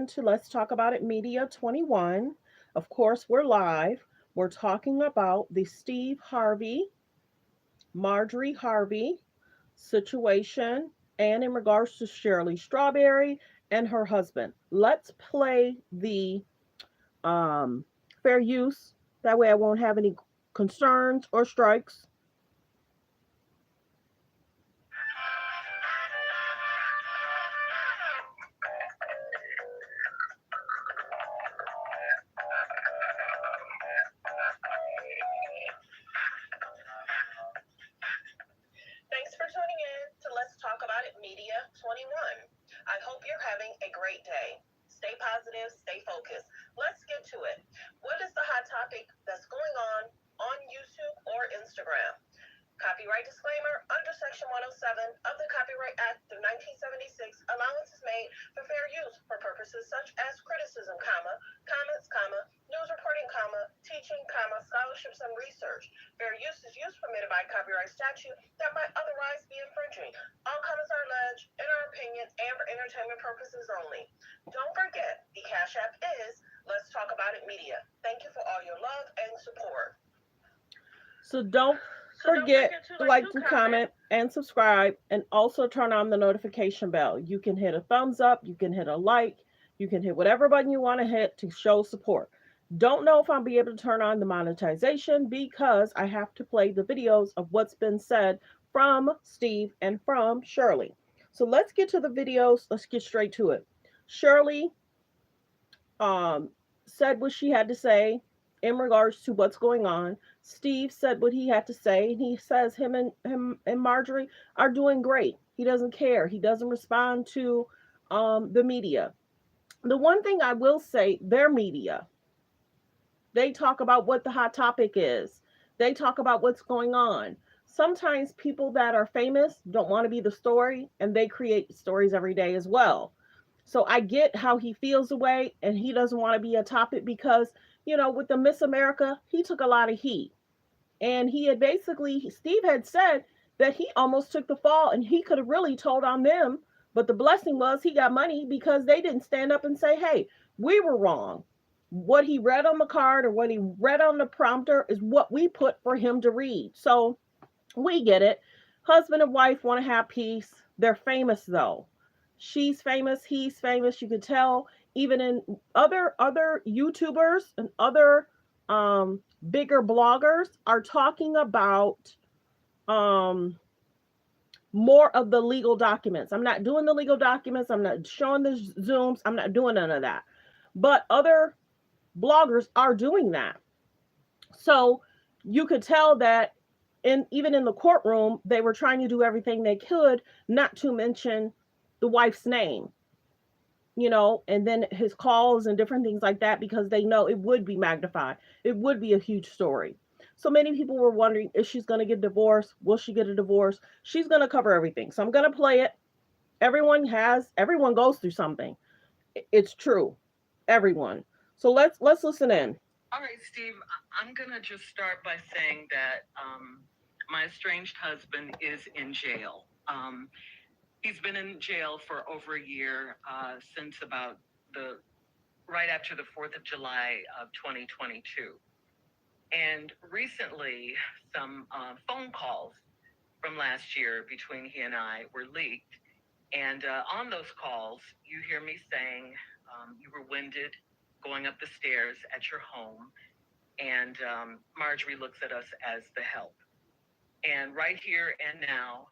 to Let's Talk About It Media 21. Of course, we're live. We're talking about the Steve Harvey, Marjorie Harvey situation, and in regards to Shirley Strawberry and her husband. Let's play the um, fair use. That way, I won't have any concerns or strikes. Thanks for tuning in to Let's Talk About It Media 21. I hope you're having a great day. Stay positive, stay focused. Let's get to it. What is the hot topic that's going on YouTube or Instagram? Copyright disclaimer, under Section 107 of the Copyright Act of 1976, allowance is made for fair use for purposes such as criticism, comments, news reporting, teaching, scholarships, and research. Fair use is use permitted by copyright statute that might otherwise be infringing. All comments are alleged, in our opinion, and for entertainment purposes only. Don't forget, the Cash App is Let's Talk About It Media. Thank you for all your love and support. So don't forget to like and comment and subscribe, and also turn on the notification bell. You can hit a thumbs up, you can hit a like, you can hit whatever button you want to hit to show support. Don't know if I'll be able to turn on the monetization because I have to play the videos of what's been said from Steve and from Shirley. So let's get to the videos. Let's get straight to it. Shirley um, said what she had to say in regards to what's going on. Steve said what he had to say, and he says him and Marjorie are doing great. He doesn't care. He doesn't respond to the media. The one thing I will say, their media, they talk about what the hot topic is. They talk about what's going on. Sometimes people that are famous don't want to be the story, and they create stories every day as well. So I get how he feels away, and he doesn't want to be a topic because, with the Miss America, he took a lot of heat. And he had basically, Steve had said that he almost took the fall and he could have really told on them. But the blessing was he got money because they didn't stand up and say, hey, we were wrong. What he read on the card or what he read on the prompter is what we put for him to read. So we get it. Husband and wife want to have peace. They're famous though. She's famous, he's famous. You could tell even in other YouTubers and other bigger bloggers are talking about um more of the legal documents. I'm not doing the legal documents. I'm not showing the Zooms. I'm not doing none of that. But other bloggers are doing that. So you could tell that even in the courtroom, they were trying to do everything they could not to mention the wife's name, and then his calls and different things like that, because they know it would be magnified. It would be a huge story. So many people were wondering if she's going to get divorced. Will she get a divorce? She's going to cover everything. So I'm going to play it. Everyone goes through something. It's true. Everyone. So let's listen in. All right, Steve, I'm going to just start by saying that my estranged husband is in jail. He's been in jail for over a year since about right after the 4th of July of 2022. And recently, some phone calls from last year between he and I were leaked. And on those calls, you hear me saying you were winded going up the stairs at your home, and Marjorie looks at us as the help. And right here and now,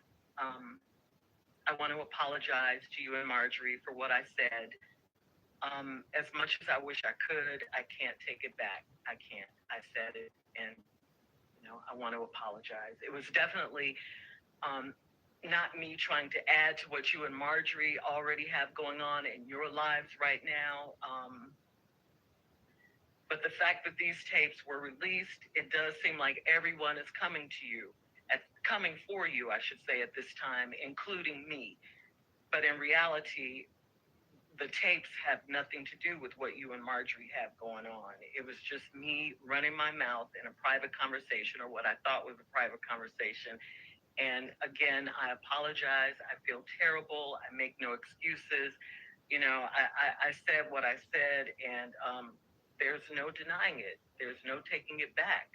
I want to apologize to you and Marjorie for what I said. As much as I wish I could, I can't take it back. I can't. I said it, and I want to apologize. It was definitely not me trying to add to what you and Marjorie already have going on in your lives right now. But the fact that these tapes were released, it does seem like everyone is coming for you, I should say, at this time, including me. But in reality, the tapes have nothing to do with what you and Marjorie have going on. It was just me running my mouth in a private conversation, or what I thought was a private conversation. And again, I apologize. I feel terrible. I make no excuses. You know, I said what I said, and there's no denying it. There's no taking it back.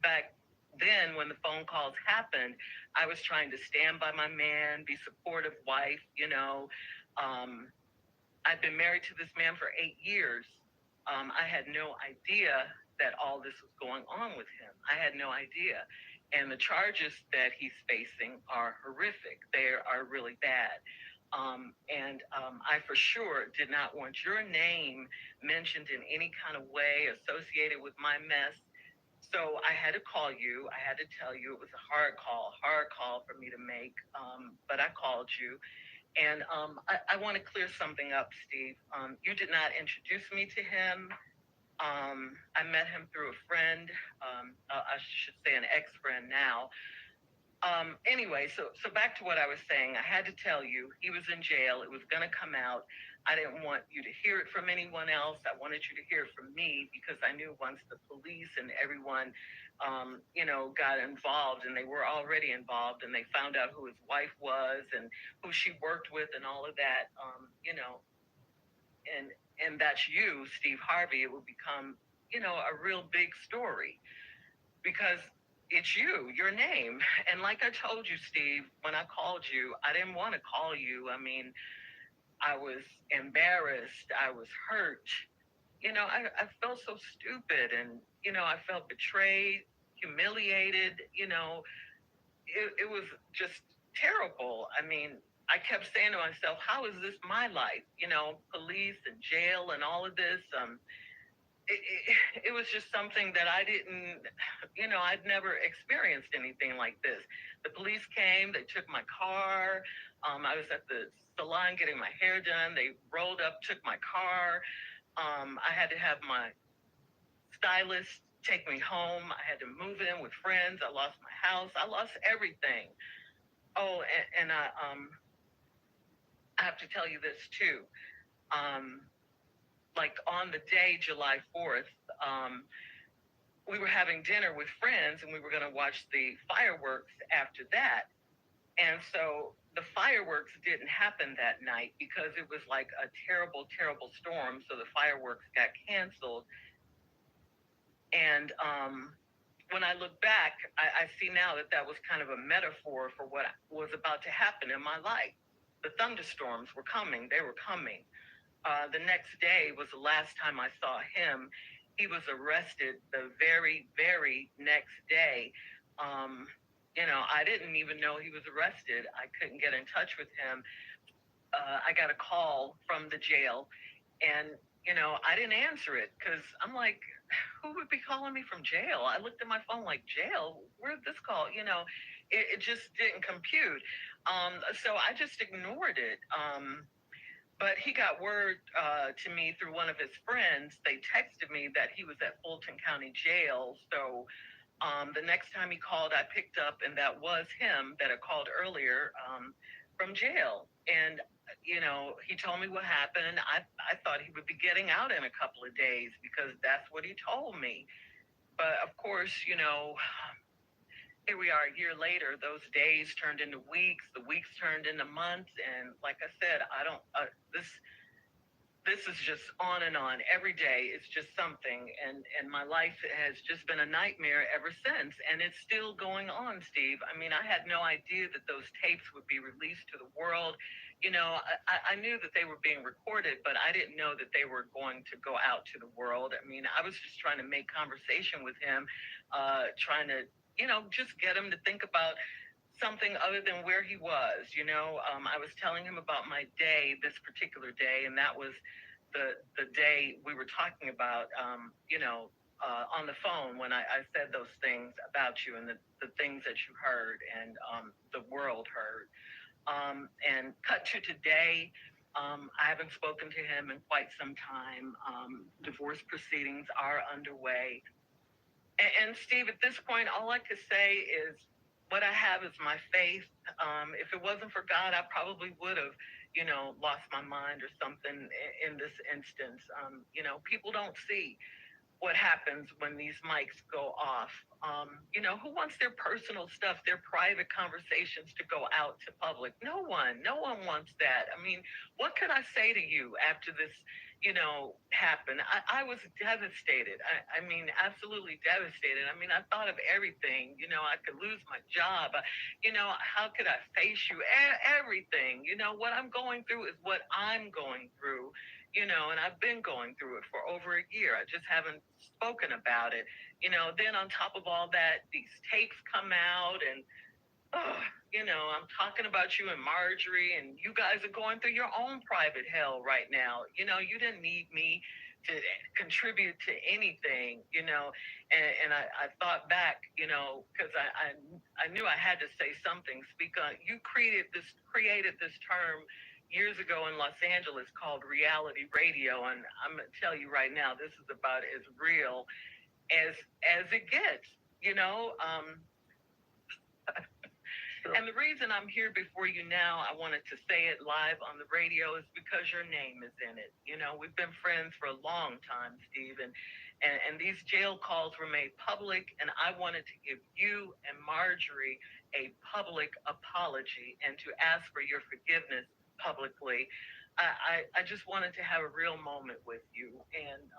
Back then, when the phone calls happened, I was trying to stand by my man, be supportive wife. You know, I'd been married to this man for 8 years. I had no idea that all this was going on with him. I had no idea. And the charges that he's facing are horrific. They are really bad. I for sure did not want your name mentioned in any kind of way associated with my mess. So I had to call you. I had to tell you it was a hard call for me to make. But I called you. And I want to clear something up, Steve. You did not introduce me to him. I met him through a friend. I should say an ex-friend now. Anyway, so back to what I was saying. I had to tell you, he was in jail. It was going to come out. I didn't want you to hear it from anyone else. I wanted you to hear it from me because I knew once the police and everyone, got involved, and they were already involved, and they found out who his wife was and who she worked with and all of that, and that's you, Steve Harvey, it would become, a real big story because it's you, your name. And like I told you, Steve, when I called you, I didn't want to call you. I mean, I was embarrassed. I was hurt. I felt so stupid, and, I felt betrayed, humiliated. It was just terrible. I mean, I kept saying to myself, how is this my life? Police and jail and all of this. It was just something that I didn't, I'd never experienced anything like this. The police came, they took my car. I was at the salon getting my hair done. They rolled up, took my car. I had to have my stylist take me home. I had to move in with friends. I lost my house. I lost everything. Oh, and I have to tell you this too. Like on the day, July 4th, we were having dinner with friends, and we were going to watch the fireworks after that. And so the fireworks didn't happen that night because it was like a terrible, terrible storm. So the fireworks got canceled. And when I look back, I see now that that was kind of a metaphor for what was about to happen in my life. The thunderstorms were coming. They were coming. The next day was the last time I saw him. He was arrested the very, very next day. I didn't even know he was arrested. I couldn't get in touch with him. I got a call from the jail, and, I didn't answer it because I'm like, who would be calling me from jail? I looked at my phone like, jail? Where'd this call? It just didn't compute. So I just ignored it. But he got word to me through one of his friends. They texted me that he was at Fulton County Jail. So the next time he called, I picked up, and that was him that had called earlier from jail. And, he told me what happened. I thought he would be getting out in a couple of days because that's what he told me. But of course, here we are a year later. Those days turned into weeks. The weeks turned into months. And like I said, this is just on and on. Every day it's just something. And my life has just been a nightmare ever since. And it's still going on, Steve. I mean, I had no idea that those tapes would be released to the world. I knew that they were being recorded, but I didn't know that they were going to go out to the world. I mean, I was just trying to make conversation with him, trying to, just get him to think about something other than where he was. I was telling him about my day, this particular day, and that was the day we were talking about, on the phone when I said those things about you and the things that you heard and the world heard. And cut to today, I haven't spoken to him in quite some time. Divorce proceedings are underway. And Steve, at this point, all I could say is what I have is my faith. If it wasn't for God, I probably would have, lost my mind or something in this instance. People don't see. what happens when these mics go off. Who wants their personal stuff, their private conversations to go out to public? No one wants that. I mean, what could I say to you after this, happened? I was devastated. I mean, absolutely devastated. I mean, I thought of everything. I could lose my job. How could I face you? Everything. What I'm going through is what I'm going through. And I've been going through it for over a year. I just haven't spoken about it. Then on top of all that, these tapes come out and, I'm talking about you and Marjorie, and you guys are going through your own private hell right now. You didn't need me to contribute to anything, and I thought back, because I knew I had to say something, speak on. You created this term years ago in Los Angeles called reality radio, and I'm gonna tell you right now, this is about as real as it gets. Sure. And the reason I'm here before you now, I wanted to say it live on the radio, is because your name is in it. We've been friends for a long time, Steve, and these jail calls were made public, and I wanted to give you and Marjorie a public apology and to ask for your forgiveness publicly. I just wanted to have a real moment with you. And,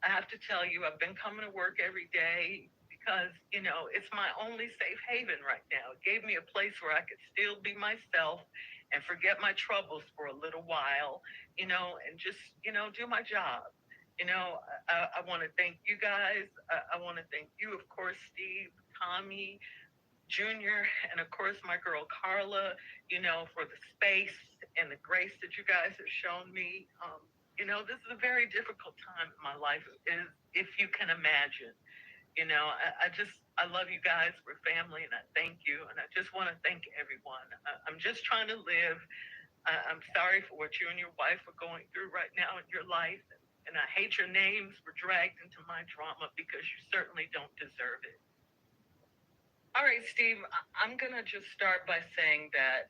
I have to tell you, I've been coming to work every day because, it's my only safe haven right now. It gave me a place where I could still be myself and forget my troubles for a little while, and just, do my job. I want to thank you guys. I want to thank you, of course, Steve, Tommy, Junior, and of course my girl Carla, for the space and the grace that you guys have shown me. This is a very difficult time in my life, if you can imagine. I love you guys. We're family, and I thank you. And I just want to thank everyone. I'm just trying to live. I'm sorry for what you and your wife are going through right now in your life. And I hate your names were dragged into my drama because you certainly don't deserve it. All right, Steve, I'm going to just start by saying that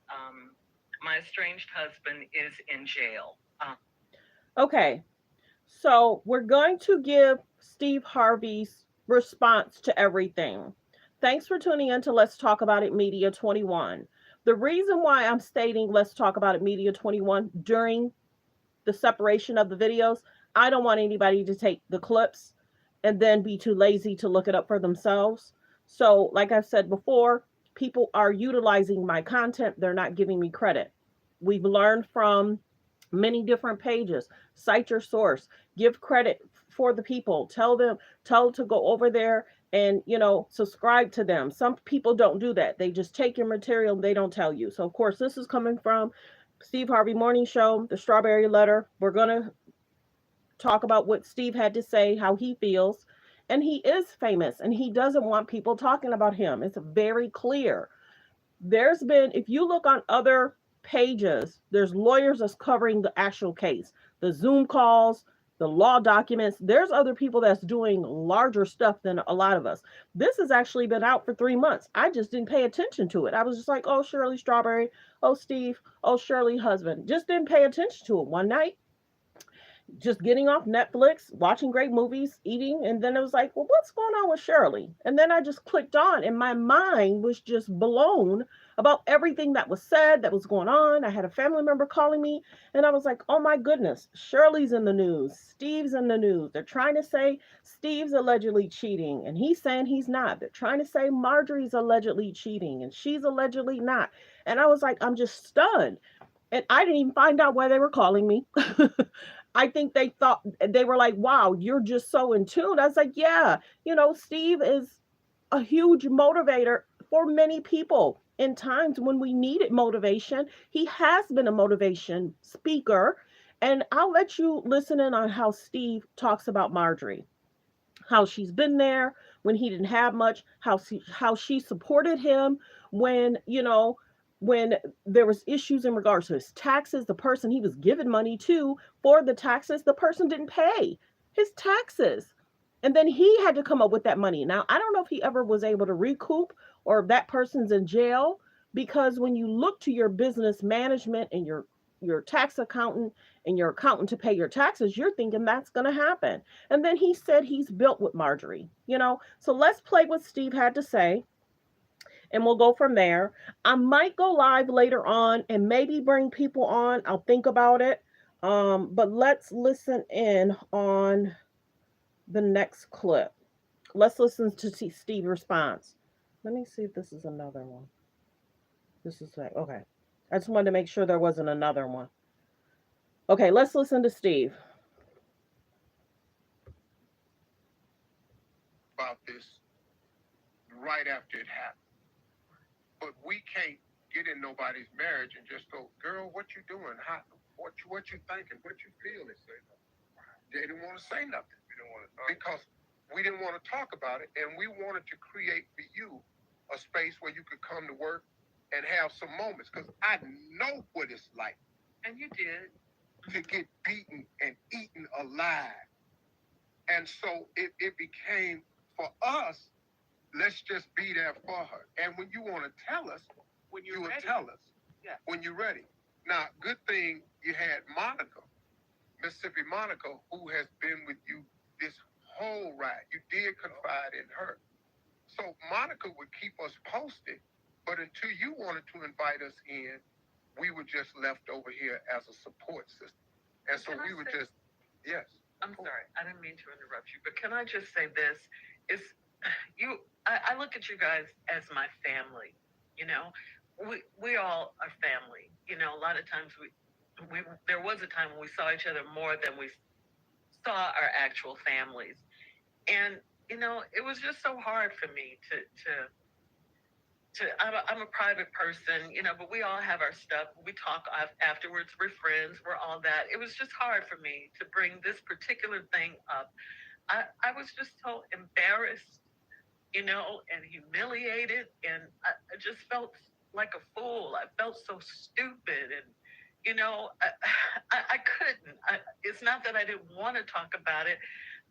my estranged husband is in jail. Okay, so we're going to give Steve Harvey's response to everything. Thanks for tuning in to Let's Talk About It Media 21. The reason why I'm stating Let's Talk About It Media 21 during the separation of the videos, I don't want anybody to take the clips and then be too lazy to look it up for themselves. So, like I've said before, people are utilizing my content. They're not giving me credit. We've learned from many different pages. Cite your source. Give credit for the people. Tell to go over there and, subscribe to them. Some people don't do that. They just take your material and they don't tell you. So, of course, this is coming from Steve Harvey Morning Show, the Strawberry Letter. We're going to talk about what Steve had to say, how he feels. And he is famous and he doesn't want people talking about him. It's very clear. There's been, if you look on other pages, there's lawyers that's covering the actual case, the Zoom calls, the law documents. There's other people that's doing larger stuff than a lot of us. This has actually been out for 3 months. I just didn't pay attention to it. I was just like, oh, Shirley Strawberry, oh, Steve, oh, Shirley husband. Just didn't pay attention to it. One night, just getting off Netflix, watching great movies, eating, and then it was like, well, what's going on with Shirley? And then I just clicked on, and my mind was just blown about everything that was said, that was going on. I had a family member calling me, and I was like, oh my goodness, Shirley's in the news, Steve's in the news. They're trying to say Steve's allegedly cheating, and he's saying he's not. They're trying to say Marjorie's allegedly cheating, and she's allegedly not. And I was like, I'm just stunned. And I didn't even find out why they were calling me. I think they thought, they were like, wow, you're just so in tune. I was like, yeah, Steve is a huge motivator for many people in times when we needed motivation. He has been a motivation speaker. And I'll let you listen in on how Steve talks about Marjorie, how she's been there when he didn't have much, how she supported him when, when there was issues in regards to his taxes. The person he was giving money to for the taxes, the person didn't pay his taxes. And then he had to come up with that money. Now, I don't know if he ever was able to recoup or if that person's in jail, because when you look to your business management and your your tax accountant and your accountant to pay your taxes, you're thinking that's going to happen. And then he said he's built with Marjorie, you know. So let's play what Steve had to say and we'll go from there. I might go live later on and maybe bring people on. I'll think about it. But let's listen in on the next clip. Let's listen to Steve's response. Let me see if this is another one. This is like, okay. I just wanted to make sure there wasn't another one. Okay, let's listen to Steve. About this right after it happened. But we can't get in nobody's marriage and just go, girl, what you doing? What you thinking? What you feeling? They didn't want to say nothing. We didn't want to talk. Because we didn't want to talk about it, and we wanted to create for you a space where you could come to work and have some moments. Because I know what it's like. And you did. To get beaten and eaten alive. And so it became, for us, let's just be there for her. And when you want to tell us, When you you're will ready. tell us Yeah. when you're ready. Now, good thing you had Monica, Mississippi Monica, who has been with you this whole ride. You did confide in her. So Monica would keep us posted, but until you wanted to invite us in, we were just left over here as a support system. And so we were just, yes. I'm sorry, I didn't mean to interrupt you, but can I just say this? I look at you guys as my family, you know? We all are family. You know, a lot of times there was a time when we saw each other more than we saw our actual families. And, you know, it was just so hard for me I'm a private person, you know, but we all have our stuff. We talk afterwards. We're friends. We're all that. It was just hard for me to bring this particular thing up. I was just so embarrassed, you know, and humiliated. And I just felt like a fool. I felt so stupid. And, you know, I couldn't. It's not that I didn't want to talk about it.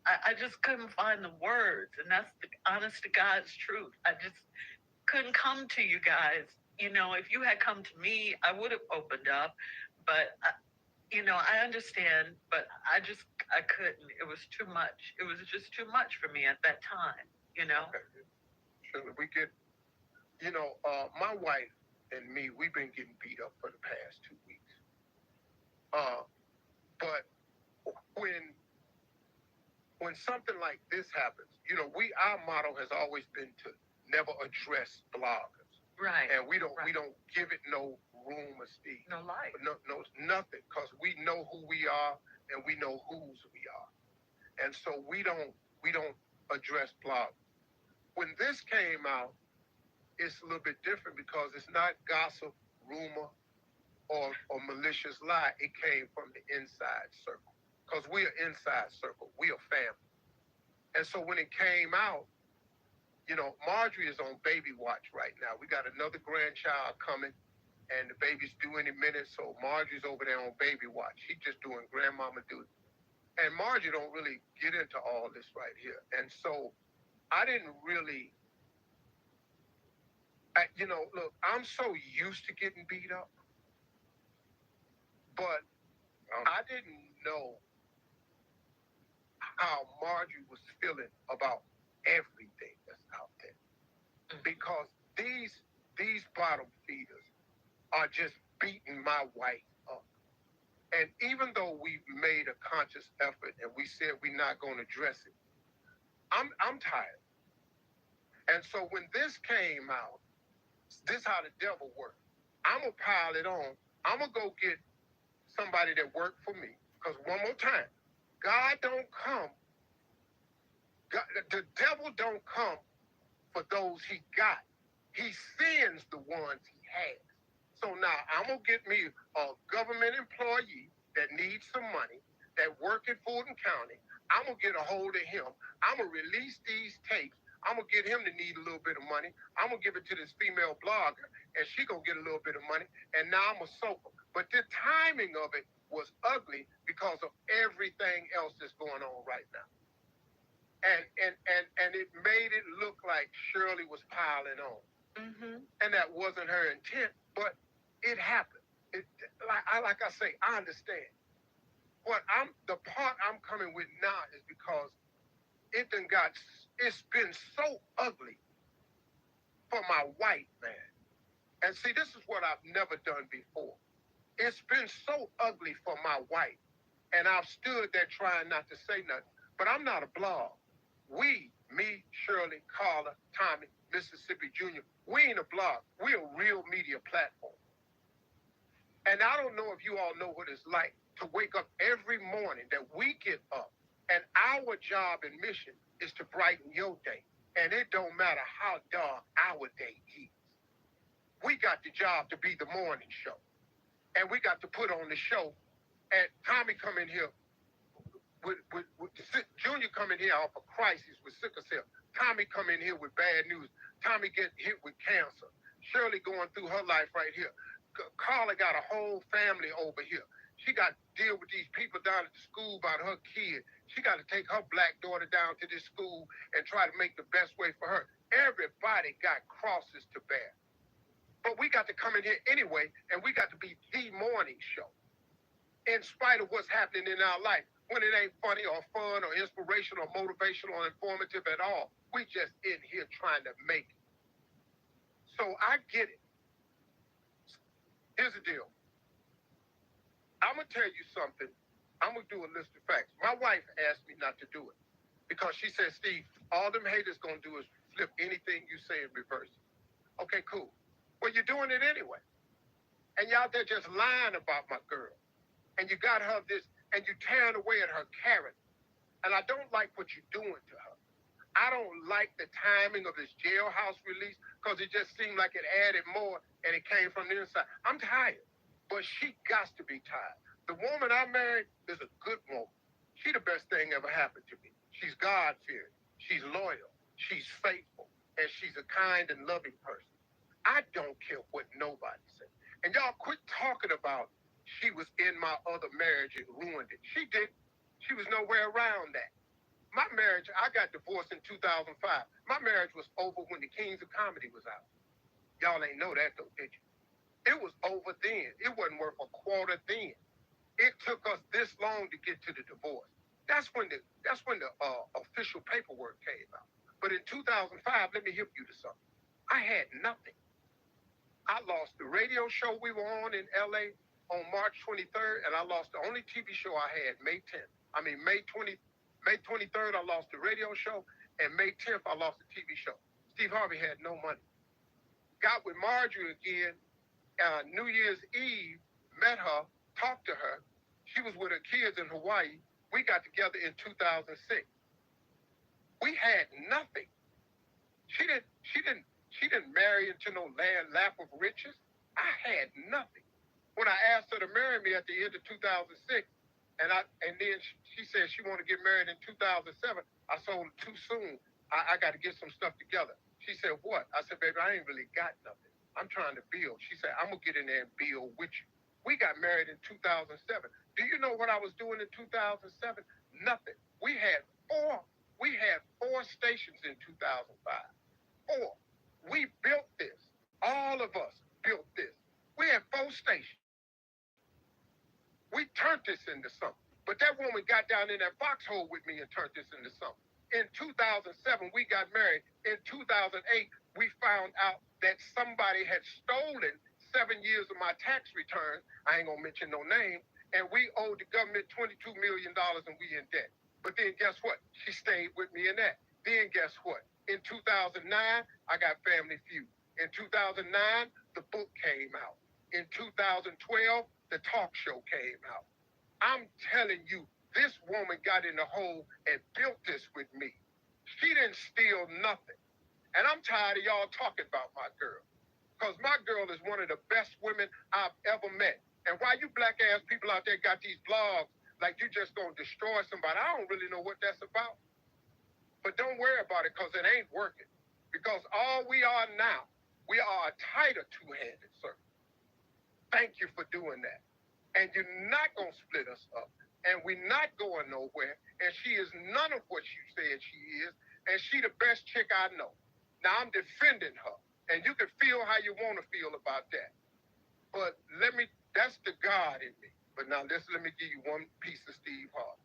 I just couldn't find the words. And that's the honest to God's truth. I just couldn't come to you guys. You know, if you had come to me, I would have opened up. But, you know, I understand, but I couldn't. It was too much. It was just too much for me at that time, you know? Okay. Shirley, we get, you know, my wife and me, we've been getting beat up for the past 2 weeks. But when something like this happens, you know, our motto has always been to never address bloggers. Right. And we don't give it no room or steam. No life. No, nothing, because we know who we are and we know whose we are. And so we don't address bloggers. When this came out, it's a little bit different because it's not gossip, rumor, or malicious lie. It came from the inside circle. Because we're inside circle. We are family. And so when it came out, you know, Marjorie is on baby watch right now. We got another grandchild coming, and the baby's due any minute, so Marjorie's over there on baby watch. She's just doing grandmama duty. And Marjorie don't really get into all this right here. And so I didn't really, you know, look, I'm so used to getting beat up, but I didn't know how Marjorie was feeling about everything that's out there. Because these bottom feeders are just beating my wife up. And even though we've made a conscious effort and we said we're not going to address it, I'm tired. And so when this came out, this is how the devil works. I'm going to pile it on. I'm going to go get somebody that worked for me. Because one more time, God don't come. The devil don't come for those he got. He sends the ones he has. So now I'm going to get me a government employee that needs some money, that work at Fulton County. I'm going to get a hold of him. I'm going to release these tapes. I'm going to get him to need a little bit of money. I'm going to give it to this female blogger, and she going to get a little bit of money. And now I'm going to soak them. But the timing of it was ugly because of everything else that's going on right now. And it made it look like Shirley was piling on. Mm-hmm. And that wasn't her intent, but it happened. it, like I say, I understand. The part I'm coming with now is because it's been so ugly for my white man. And see, this is what I've never done before. It's been so ugly for my white. And I've stood there trying not to say nothing. But I'm not a blog. Me, Shirley, Carla, Tommy, Mississippi Jr., we ain't a blog. We're a real media platform. And I don't know if you all know what it's like to wake up every morning that we get up, and our job and mission is to brighten your day. And it don't matter how dark our day is. We got the job to be the morning show. And we got to put on the show. And Tommy come in here with Junior come in here off a crisis with sickle cell. Tommy come in here with bad news. Tommy get hit with cancer. Shirley going through her life right here. Carla got a whole family over here. She got to deal with these people down at the school about her kid. She got to take her black daughter down to this school and try to make the best way for her. Everybody got crosses to bear. But we got to come in here anyway, and we got to be the morning show. In spite of what's happening in our life, when it ain't funny or fun or inspirational or motivational or informative at all, we just in here trying to make it. So I get it. Here's the deal. I'm going to tell you something. I'm going to do a list of facts. My wife asked me not to do it because she said, Steve, all them haters going to do is flip anything you say and reverse it. Okay, cool. Well, you're doing it anyway. And you're out there just lying about my girl. And you got her this, and you're tearing away at her character. And I don't like what you're doing to her. I don't like the timing of this jailhouse release because it just seemed like it added more and it came from the inside. I'm tired, but she got to be tired. The woman I married is a good woman. She the best thing ever happened to me. She's God-fearing. She's loyal. She's faithful. And she's a kind and loving person. I don't care what nobody says. And y'all quit talking about she was in my other marriage and ruined it. She didn't. She was nowhere around that. My marriage, I got divorced in 2005. My marriage was over when The Kings of Comedy was out. Y'all ain't know that though, did you? It was over then. It wasn't worth a quarter then. It took us this long to get to the divorce. That's when the official paperwork came out. But in 2005, let me hip you to something. I had nothing. I lost the radio show we were on in LA on March 23rd, and I lost the only TV show I had May 23rd, I lost the radio show, and May 10th, I lost the TV show. Steve Harvey had no money. Got with Marjorie again, New Year's Eve, met her, talked to her. She was with her kids in Hawaii. We got together in 2006. We had nothing. She didn't marry into no lap of riches. I had nothing. When I asked her to marry me at the end of 2006, and then she said she wanted to get married in 2007, I told her too soon. I got to get some stuff together. She said, what? I said, baby, I ain't really got nothing. I'm trying to build. She said, I'm going to get in there and build with you. We got married in 2007. Do you know what I was doing in 2007? Nothing. We had four stations in 2005. Four. We built this. All of us built this. We had 4 stations. We turned this into something. But that woman got down in that foxhole with me and turned this into something. In 2007, we got married. In 2008, we found out that somebody had stolen 7 years of my tax return. I ain't gonna mention no name. And we owed the government $22 million and we in debt. But then guess what? She stayed with me in that. Then guess what? In 2009, I got Family Feud. In 2009, the book came out. In 2012, the talk show came out. I'm telling you, this woman got in the hole and built this with me. She didn't steal nothing. And I'm tired of y'all talking about my girl. Because my girl is one of the best women I've ever met. And why you black ass people out there got these blogs like you just gonna destroy somebody, I don't really know what that's about. But don't worry about it because it ain't working. Because all we are now, we are a tighter two-handed circle. Thank you for doing that. And you're not going to split us up. And we're not going nowhere. And she is none of what you said she is. And she the best chick I know. Now, I'm defending her. And you can feel how you want to feel about that. But let me That's the God in me. But now let me give you one piece of Steve Harvey.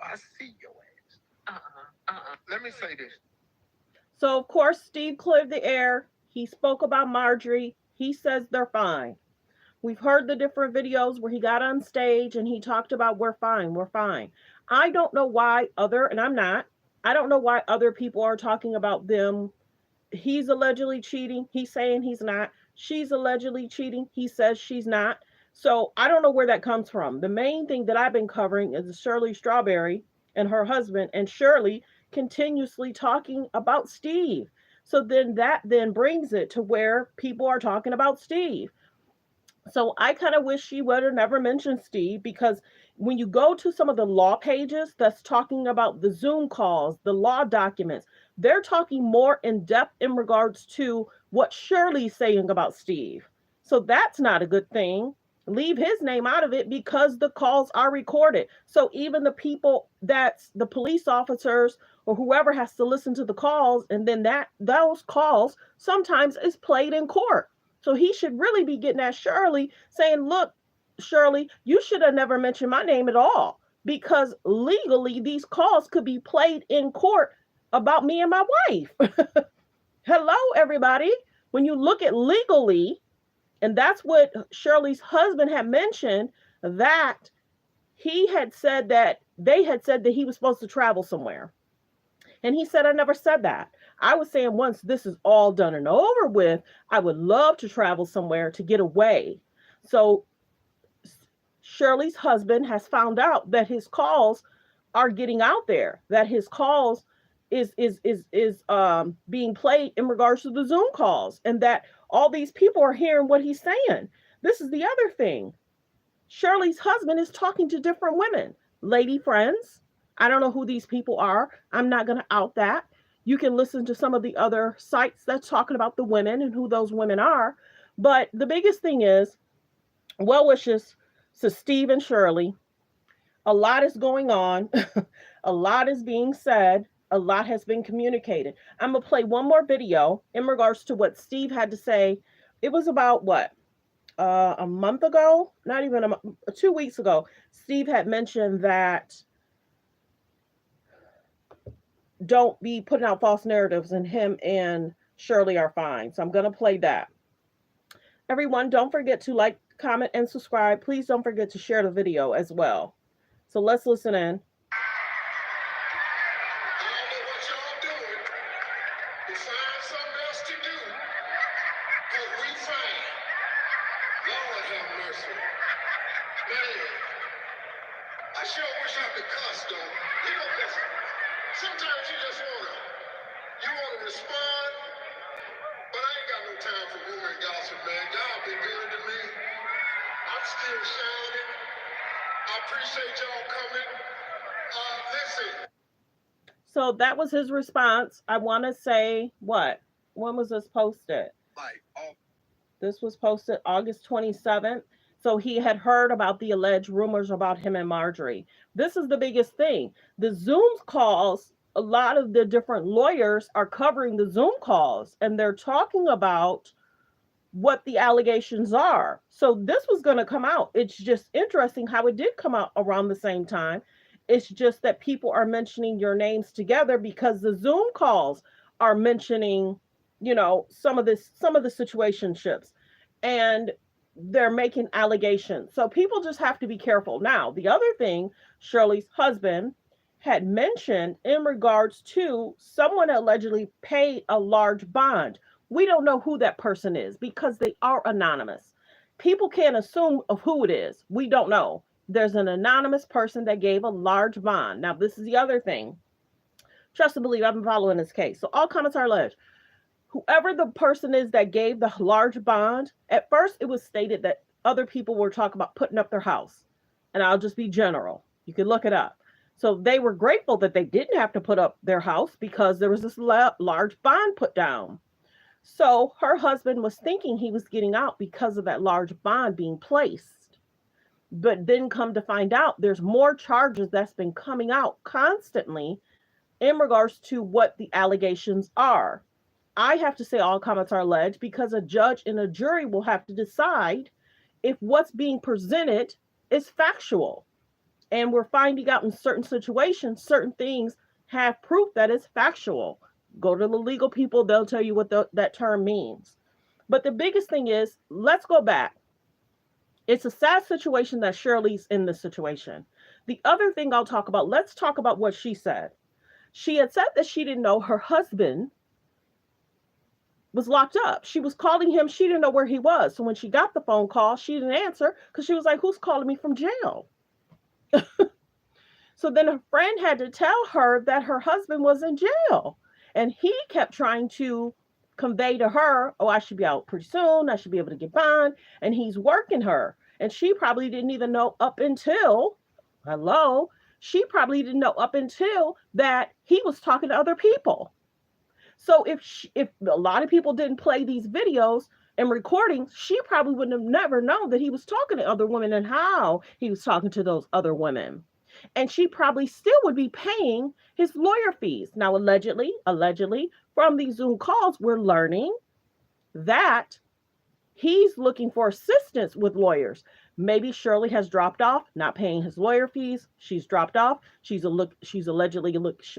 I see your ass. Let me say this. So, of course, Steve cleared the air. He spoke about Marjorie. He says they're fine. We've heard the different videos where he got on stage and he talked about we're fine, we're fine. I don't know why I don't know why other people are talking about them. He's allegedly cheating. He's saying he's not. She's allegedly cheating. He says she's not. So I don't know where that comes from. The main thing that I've been covering is Shirley Strawberry and her husband, and Shirley continuously talking about Steve. So then that then brings it to where people are talking about Steve. So I kind of wish she would have never mentioned Steve, because when you go to some of the law pages that's talking about the Zoom calls, the law documents, they're talking more in depth in regards to what Shirley's saying about Steve. So that's not a good thing. Leave his name out of it because the calls are recorded. So even the people, that's the police officers or whoever, has to listen to the calls, and then those calls sometimes is played in court. So he should really be getting at Shirley, saying, look, Shirley, you should have never mentioned my name at all, because legally these calls could be played in court about me and my wife. Hello, everybody. When you look at legally, and that's what Shirley's husband had mentioned, that he had said that they had said that he was supposed to travel somewhere. And he said, I never said that. I was saying once this is all done and over with, I would love to travel somewhere to get away. So Shirley's husband has found out that his calls are getting out there, that his calls is being played in regards to the Zoom calls, and that all these people are hearing what he's saying. This is the other thing. Shirley's husband is talking to different women, lady friends. I don't know who these people are. I'm not going to out that. You can listen to some of the other sites that's talking about the women and who those women are. But the biggest thing is, well wishes to Steve and Shirley. A lot is going on. A lot is being said. A lot has been communicated. I'm going to play one more video in regards to what Steve had to say. It was about what? A month ago? Not even 2 weeks ago. Steve had mentioned that don't be putting out false narratives, and him and Shirley are fine. So I'm going to play that. Everyone, don't forget to like, comment, and subscribe. Please don't forget to share the video as well. So let's listen in. Sometimes you just wanna respond, but I ain't got no time for rumor and gossip, man. God been good to me. I'm still shining. I appreciate y'all coming. Listen. So that was his response. I want to say, what? When was this posted? This was posted August 27th. So he had heard about the alleged rumors about him and Marjorie. This is the biggest thing. The Zoom calls, a lot of the different lawyers are covering the Zoom calls, and they're talking about what the allegations are. So this was going to come out. It's just interesting how it did come out around the same time. It's just that people are mentioning your names together because the Zoom calls are mentioning, you know, some of the situationships, and they're making allegations. So people just have to be careful. Now, the other thing Shirley's husband had mentioned in regards to someone allegedly paid a large bond. We don't know who that person is because they are anonymous. People can't assume of who it is. We don't know. There's an anonymous person that gave a large bond. Now, this is the other thing. Trust and believe, I've been following this case. So all comments are alleged. Whoever the person is that gave the large bond, at first it was stated that other people were talking about putting up their house. And I'll just be general. You can look it up. So they were grateful that they didn't have to put up their house because there was this large bond put down. So her husband was thinking he was getting out because of that large bond being placed. But then come to find out, there's more charges that's been coming out constantly in regards to what the allegations are. I have to say all comments are alleged because a judge and a jury will have to decide if what's being presented is factual. And we're finding out in certain situations, certain things have proof that it's factual. Go to the legal people, they'll tell you what that term means. But the biggest thing is, let's go back. It's a sad situation that Shirley's in this situation. The other thing I'll talk about, let's talk about what she said. She had said that she didn't know her husband was locked up. She was calling him. She didn't know where he was. So when she got the phone call, she didn't answer because she was like, who's calling me from jail? So then a friend had to tell her that her husband was in jail. And he kept trying to convey to her, oh, I should be out pretty soon. I should be able to get bond. And he's working her. And she probably didn't even know up until, hello, she probably didn't know up until that he was talking to other people. So if a lot of people didn't play these videos and recordings, she probably wouldn't have never known that he was talking to other women and how he was talking to those other women. And she probably still would be paying his lawyer fees. Now, allegedly, from these Zoom calls, we're learning that he's looking for assistance with lawyers. Maybe Shirley has dropped off, not paying his lawyer fees. She's dropped off. She's allegedly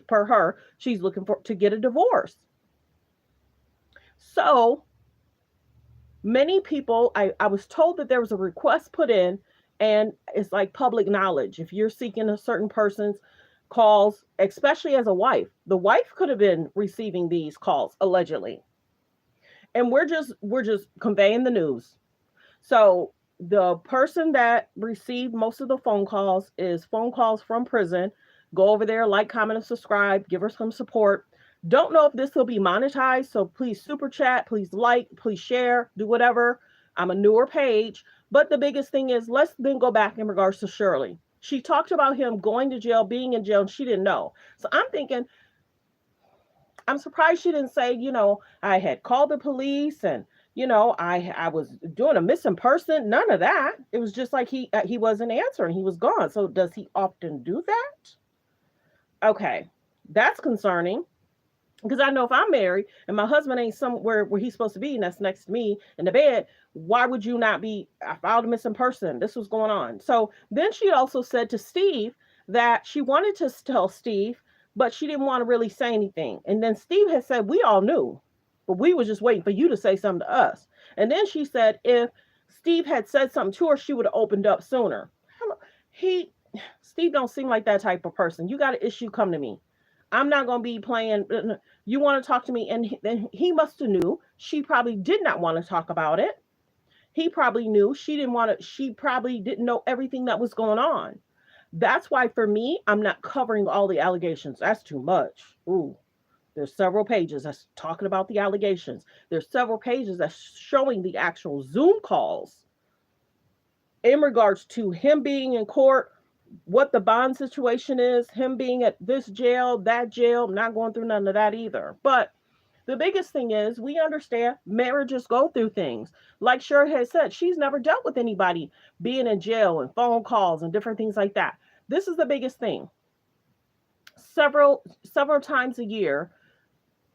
per her, she's looking to get a divorce. So many people, I was told that there was a request put in, and it's like public knowledge. If you're seeking a certain person's calls, especially as a wife, the wife could have been receiving these calls allegedly. And we're just conveying the news. So the person that received most of the phone calls is phone calls from prison. Go over there, like, comment, and subscribe. Give her some support. Don't know if this will be monetized, so please super chat, please like, please share, do whatever. I'm a newer page. But the biggest thing is, let's then go back in regards to Shirley. She talked about him going to jail, being in jail, and she didn't know. So I'm thinking, I'm surprised she didn't say, I had called the police and, I was doing a missing person. None of that. It was just like he wasn't answering. He was gone. So does he often do that? Okay, that's concerning. Because I know if I'm married and my husband ain't somewhere where he's supposed to be, and that's next to me in the bed, why would you not be? I filed a missing person. This was going on. So then she also said to Steve that she wanted to tell Steve, but she didn't want to really say anything. And then Steve had said, we all knew, but we were just waiting for you to say something to us. And then she said, if Steve had said something to her, she would have opened up sooner. Steve don't seem like that type of person. You got an issue, come to me. I'm not going to be playing. You want to talk to me? And then he must have knew. She probably did not want to talk about it. He probably knew. She didn't want to. She probably didn't know everything that was going on. That's why for me, I'm not covering all the allegations. That's too much. Ooh, there's several pages that's talking about the allegations. There's several pages that's showing the actual Zoom calls in regards to him being in court, what the bond situation is, him being at this jail, that jail. I'm not going through none of that either. But the biggest thing is, we understand marriages go through things. Like Shirley has said, she's never dealt with anybody being in jail and phone calls and different things like that. This is the biggest thing. Several times a year,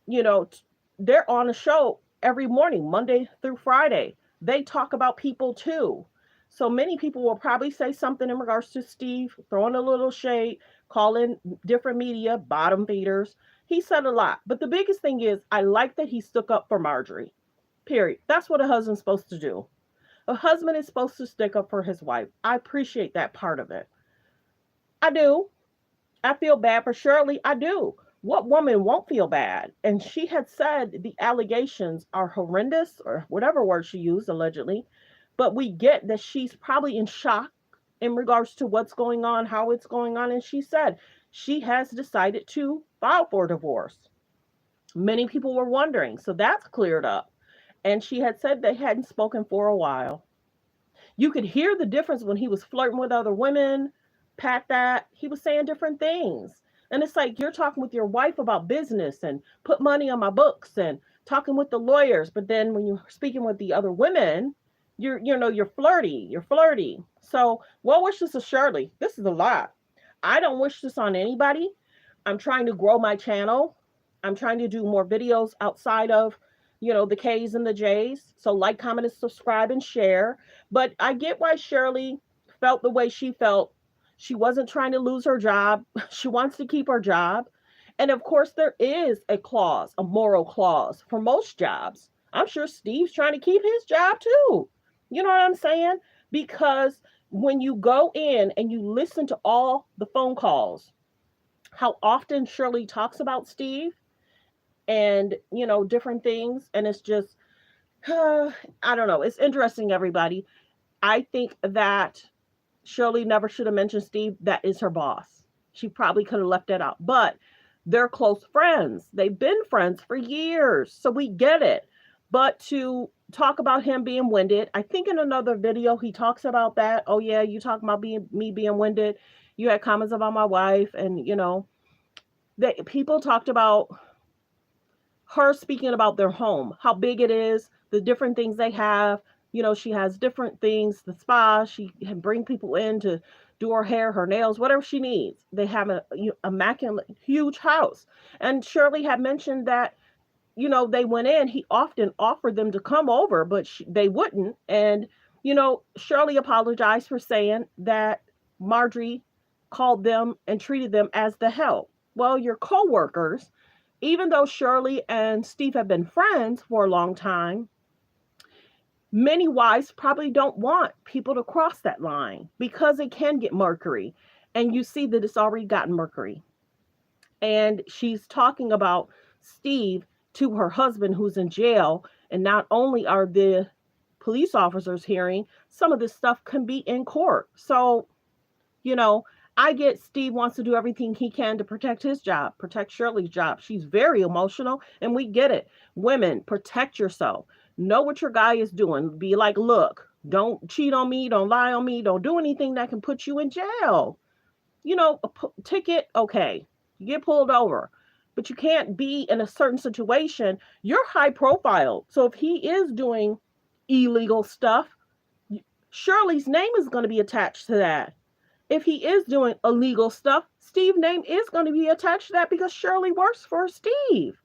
they're on a show every morning, Monday through Friday. They talk about people too. So many people will probably say something in regards to Steve, throwing a little shade, calling different media bottom feeders. He said a lot. But the biggest thing is, I like that he stuck up for Marjorie. Period. That's what a husband's supposed to do. A husband is supposed to stick up for his wife. I appreciate that part of it. I do. I feel bad for Shirley. I do. What woman won't feel bad? And she had said the allegations are horrendous, or whatever word she used, allegedly. But we get that she's probably in shock in regards to what's going on, how it's going on. And she said she has decided to file for divorce. Many people were wondering. So that's cleared up. And she had said they hadn't spoken for a while. You could hear the difference when he was flirting with other women. Pat that. He was saying different things. And it's like, you're talking with your wife about business and put money on my books and talking with the lawyers. But then when you're speaking with the other women, you're flirty. So well wishes to Shirley. This is a lot. I don't wish this on anybody. I'm trying to grow my channel. I'm trying to do more videos outside of, the K's and the J's. So like, comment, and subscribe and share. But I get why Shirley felt the way she felt. She wasn't trying to lose her job. She wants to keep her job. And of course, there is a clause, a moral clause for most jobs. I'm sure Steve's trying to keep his job too. You know what I'm saying? Because when you go in and you listen to all the phone calls, how often Shirley talks about Steve and, different things. And it's just, I don't know. It's interesting, everybody. I think that Shirley never should have mentioned Steve. That is her boss. She probably could have left that out. But they're close friends. They've been friends for years. So we get it. But to talk about him being winded, I think in another video he talks about that. Oh yeah, you talk about me being winded. You had comments about my wife, and that people talked about her speaking about their home, how big it is, the different things they have. She has different things, the spa. She can bring people in to do her hair, her nails, whatever she needs. They have a immaculate, huge house. And Shirley had mentioned that, they went in. He often offered them to come over, but they wouldn't. And, Shirley apologized for saying that Marjorie called them and treated them as the help. Well, your co-workers, even though Shirley and Steve have been friends for a long time, many wives probably don't want people to cross that line because it can get murky. And you see that it's already gotten murky. And she's talking about Steve to her husband who's in jail. And not only are the police officers hearing, some of this stuff can be in court. So, I get Steve wants to do everything he can to protect his job, protect Shirley's job. She's very emotional, and we get it. Women, protect yourself. Know what your guy is doing. Be like, look, don't cheat on me. Don't lie on me. Don't do anything that can put you in jail. A ticket, okay. You get pulled over. But you can't be in a certain situation. You're high profile. So if he is doing illegal stuff, Shirley's name is going to be attached to that. If he is doing illegal stuff, Steve's name is going to be attached to that because Shirley works for Steve.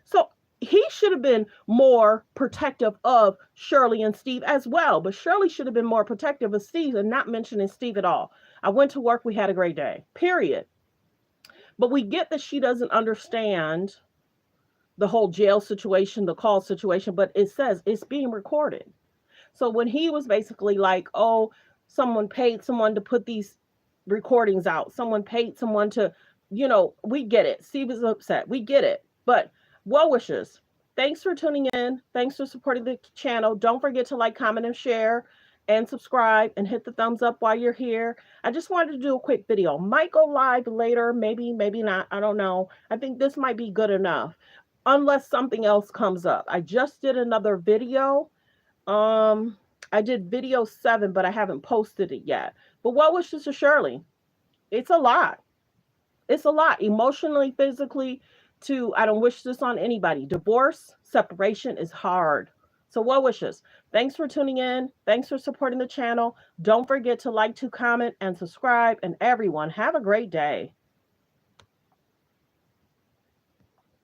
So he should have been more protective of Shirley and Steve as well. But Shirley should have been more protective of Steve and not mentioning Steve at all. I went to work. We had a great day, period. But we get that she doesn't understand the whole jail situation, the call situation, but it says it's being recorded. So when he was basically like, oh, someone paid someone to put these recordings out. Someone paid someone to, we get it. Steve is upset. We get it. But well wishes. Thanks for tuning in. Thanks for supporting the channel. Don't forget to like, comment, and share, and subscribe, and hit the thumbs up while you're here. I just wanted to do a quick video. Might go live later. Maybe not. I don't know. I think this might be good enough unless something else comes up. I just did another video. I did video 7, but I haven't posted it yet. But what wishes to Shirley? It's a lot. It's a lot. Emotionally, physically, I don't wish this on anybody. Divorce, separation is hard. So well wishes. Thanks for tuning in. Thanks for supporting the channel. Don't forget to like, to comment, and subscribe. And everyone, have a great day.